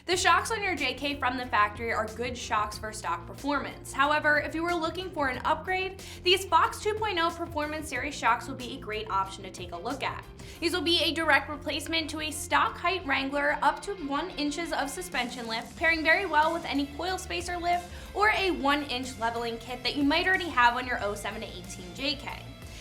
The shocks on your JK from the factory are good shocks for stock performance. However, if you were looking for an upgrade, these Fox 2.0 Performance Series shocks will be a great option to take a look at. These will be a direct replacement to a stock height Wrangler up to 1 inches of suspension lift, pairing very well with any coil spacer lift or a 1-inch leveling kit that you might already have on your 07 to 18 JK.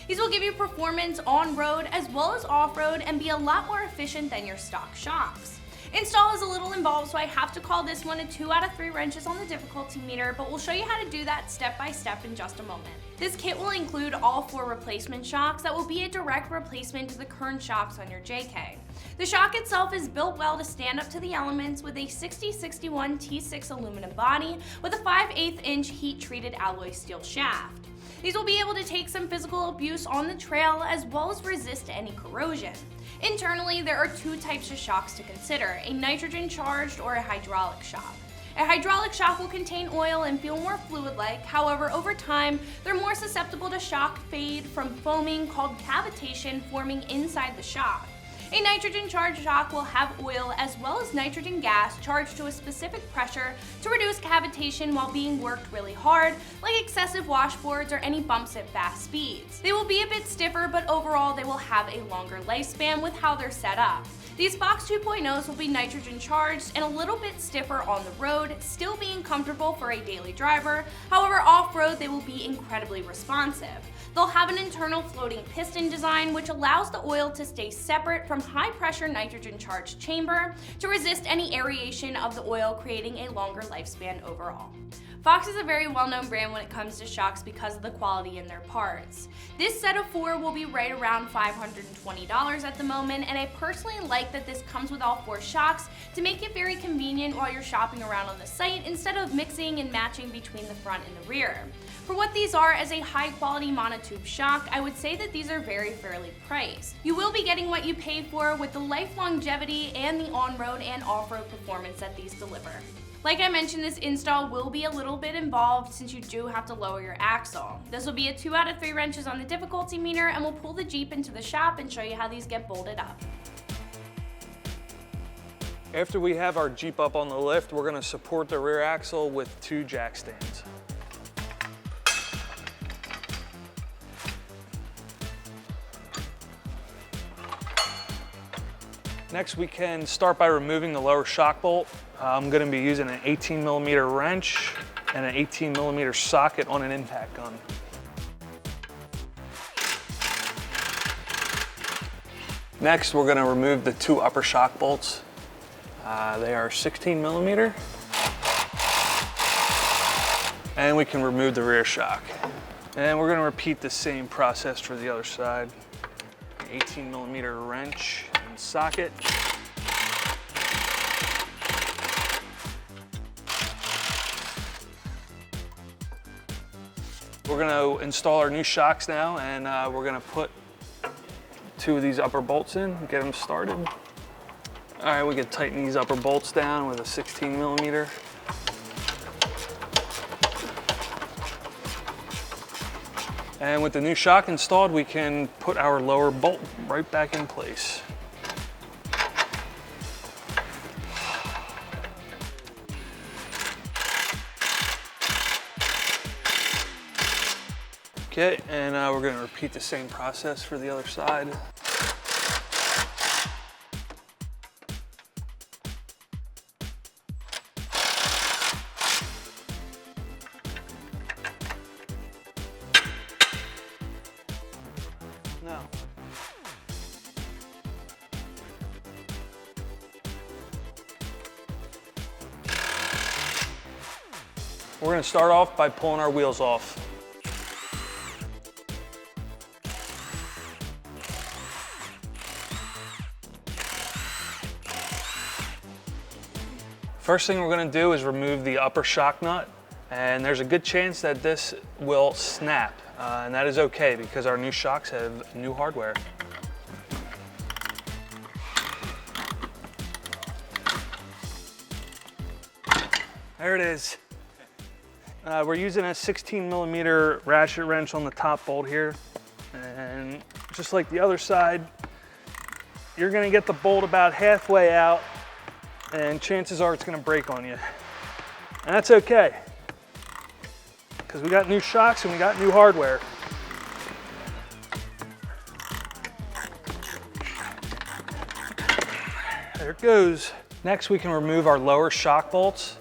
These will give you performance on-road as well as off-road and be a lot more efficient than your stock shocks. Install is a little involved, so I have to call this one a 2 out of 3 wrenches on the difficulty meter, but we'll show you how to do that step by step in just a moment. This kit will include all 4 replacement shocks that will be a direct replacement to the current shocks on your JK. The shock itself is built well to stand up to the elements with a 6061 T6 aluminum body with a 5/8 inch heat-treated alloy steel shaft. These will be able to take some physical abuse on the trail as well as resist any corrosion. Internally, there are 2 types of shocks to consider, a nitrogen charged or a hydraulic shock. A hydraulic shock will contain oil and feel more fluid-like, however, over time, they're more susceptible to shock fade from foaming called cavitation forming inside the shock. A nitrogen-charged shock will have oil as well as nitrogen gas charged to a specific pressure to reduce cavitation while being worked really hard, like excessive washboards or any bumps at fast speeds. They will be a bit stiffer, but overall they will have a longer lifespan with how they're set up. These Fox 2.0s will be nitrogen charged and a little bit stiffer on the road, still being comfortable for a daily driver. However, off-road they will be incredibly responsive. They'll have an internal floating piston design which allows the oil to stay separate from high-pressure nitrogen-charged chamber to resist any aeration of the oil, creating a longer lifespan overall. Fox is a very well-known brand when it comes to shocks because of the quality in their parts. This set of 4 will be right around $520 at the moment, and I personally like that this comes with all 4 shocks to make it very convenient while you're shopping around on the site instead of mixing and matching between the front and the rear. For what these are as a high-quality monotube shock, I would say that these are very fairly priced. You will be getting what you paid for with the life longevity and the on-road and off-road performance that these deliver. Like I mentioned, this install will be a little bit involved since you do have to lower your axle. This will be a 2 out of 3 wrenches on the difficulty meter, and we'll pull the Jeep into the shop and show you how these get bolted up. After we have our Jeep up on the lift, we're going to support the rear axle with 2 jack stands. Next, we can start by removing the lower shock bolt. I'm going to be using an 18mm wrench and an 18mm socket on an impact gun. Next, we're going to remove the 2 upper shock bolts. They are 16mm. And we can remove the rear shock. And we're going to repeat the same process for the other side. 18mm wrench and socket. We're going to install our new shocks now, and we're going to put 2 of these upper bolts in, get them started. All right, we can tighten these upper bolts down with a 16mm. And with the new shock installed, we can put our lower bolt right back in place. Okay, and we're going to repeat the same process for the other side. Now, we're going to start off by pulling our wheels off. First thing we're going to do is remove the upper shock nut, and there's a good chance that this will snap, and that is okay because our new shocks have new hardware. There it is. We're using a 16mm ratchet wrench on the top bolt here, and just like the other side, you're going to get the bolt about halfway out and chances are it's gonna break on you. And that's okay, because we got new shocks and we got new hardware. There it goes. Next, we can remove our lower shock bolts.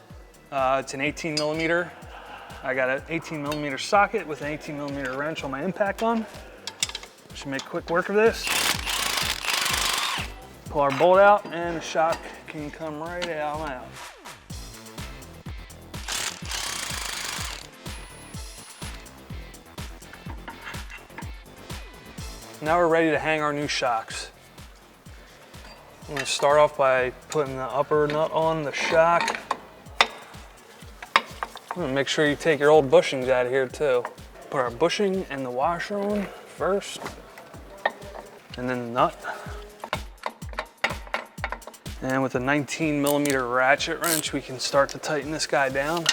It's an 18 millimeter. I got an 18 millimeter socket with an 18 millimeter wrench on my impact gun. Should make quick work of this. Pull our bolt out and the shock can come right out. Now we're ready to hang our new shocks. I'm gonna start off by putting the upper nut on the shock. I'm gonna make sure you take your old bushings out of here too. Put our bushing and the washer on first, and then the nut. And with a 19 millimeter ratchet wrench, we can start to tighten this guy down.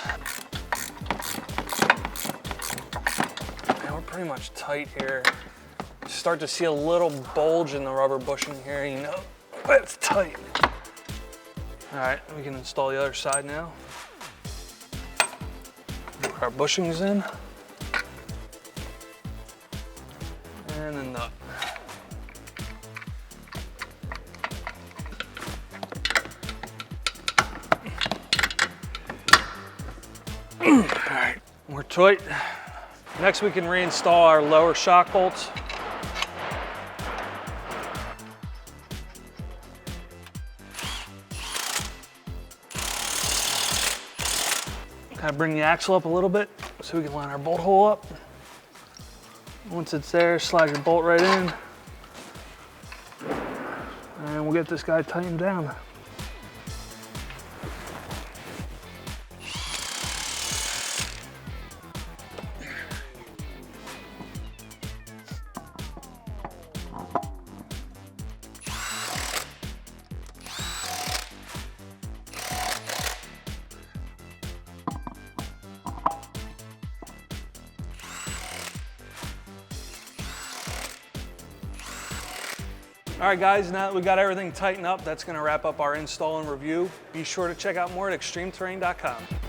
And we're pretty much tight here. Start to see a little bulge in the rubber bushing here, you know, it's tight. All right, we can install the other side now. Put our bushings in. And the nut. All right, we're tight. Next, we can reinstall our lower shock bolts. Kind of bring the axle up a little bit so we can line our bolt hole up. Once it's there, slide your bolt right in. And we'll get this guy tightened down. All right guys, now that we got everything tightened up, that's gonna wrap up our install and review. Be sure to check out more at ExtremeTerrain.com.